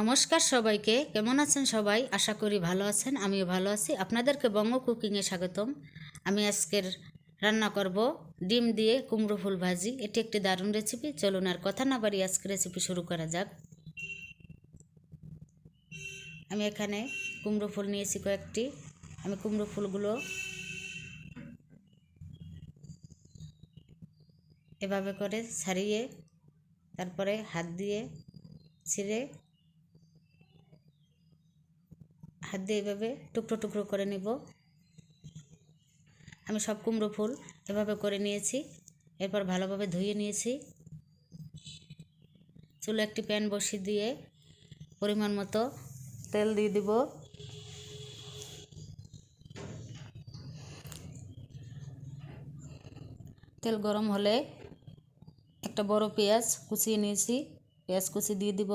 নমস্কার সবাইকে, কেমন আছেন সবাই? আশা করি ভালো আছেন, আমিও ভালো আছি। আপনাদেরকে বঙ্গ কুকিংয়ে স্বাগতম। আমি আজকের রান্না করব ডিম দিয়ে কুমড়ো ফুল ভাজি। এটি একটি দারুণ রেসিপি। চলুন আর কথা না বাড়িয়ে আজকে রেসিপি শুরু করা যাক। আমি এখানে কুমড়ো ফুল নিয়েছি কয়েকটি। আমি কুমড়ো ফুলগুলো এভাবে করে ছাড়িয়ে তারপরে হাত দিয়ে ছিঁড়ে এভাবে টুকরো টুকরো করে নিব। আমি সব কুমড়ো ফুল এভাবে করে নিয়েছি। এরপর ভালোভাবে ধুয়ে নিয়েছি। চুলে একটি প্যান বসিয়ে দিয়ে পরিমাণ মতো তেল দিয়ে দিব। তেল গরম হলে একটা বড় পেঁয়াজ কুচিয়ে নিয়েছি, পেঁয়াজ কুচি দিয়ে দিব।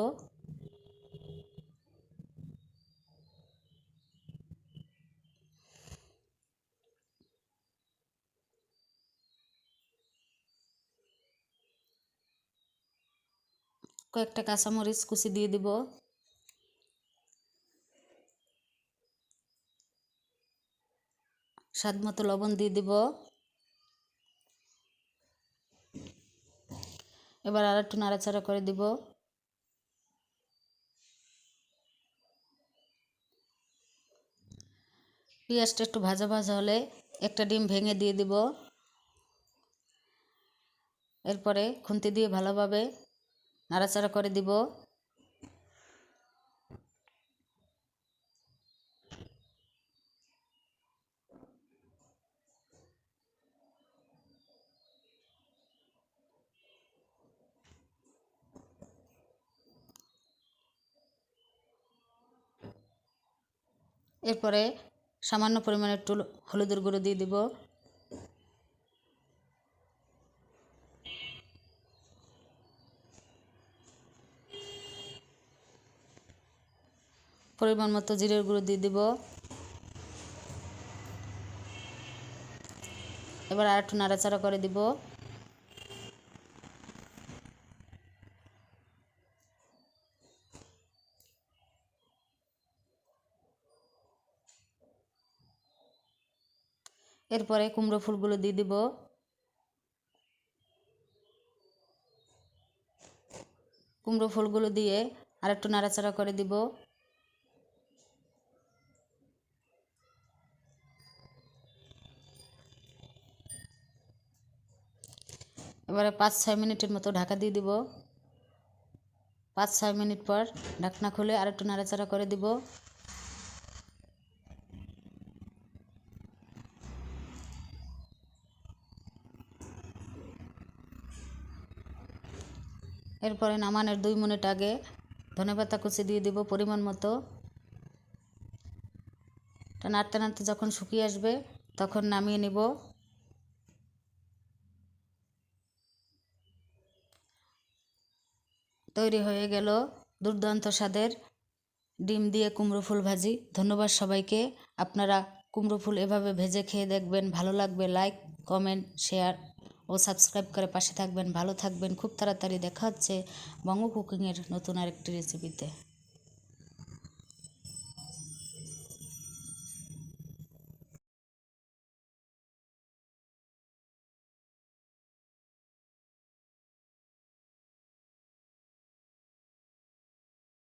কয়েকটা কাঁচামরিচ কুচি দিয়ে দিব। স্বাদ মতো লবণ দিয়ে দিব। এবার আর একটু নাড়াচাড়া করে দিব। পেঁয়াজটা একটু ভাজা ভাজা হলে একটা ডিম ভেঙে দিয়ে দিব। এরপরে খুন্তি দিয়ে ভালোভাবে নাড়াচাড়া করে দিব। এরপরে সামান্য পরিমাণে একটু হলুদের গুঁড়ো দিয়ে দিব। পরিমাণ মতো জিরের গুঁড়ো দিয়ে দিব। এবার আর একটু নাড়াচাড়া করে দিব। এরপরে কুমড়ো ফুলগুলো দিয়ে দিব। কুমড়ো ফুলগুলো দিয়ে আর একটু নাড়াচাড়া করে দিব। এবারে 5-6 মিনিটের মতো ঢাকা দিয়ে দিব। 5-6 মিনিট পর ঢাকনা খুলে আর একটু নাড়াচাড়া করে দিব। এরপরে নামানোর 2 মিনিট আগে ধনেপাতা কুচি দিয়ে দিব পরিমাণ মতো। নাড়তে নাড়তে যখন শুকিয়ে আসবে তখন নামিয়ে নিব। তৈরি হয়ে গেল দুর্দান্ত স্বাদের ডিম দিয়ে কুমড়ো ফুল ভাজি। ধন্যবাদ সবাইকে। আপনারা কুমড়ো ফুল এভাবে ভেজে খেয়ে দেখবেন, ভালো লাগবে। লাইক, কমেন্ট, শেয়ার ও সাবস্ক্রাইব করে পাশে থাকবেন। ভালো থাকবেন। খুব তাড়াতাড়ি দেখা হচ্ছে বঙ্গ কুকিংয়ের নতুন আরেকটি রেসিপিতে।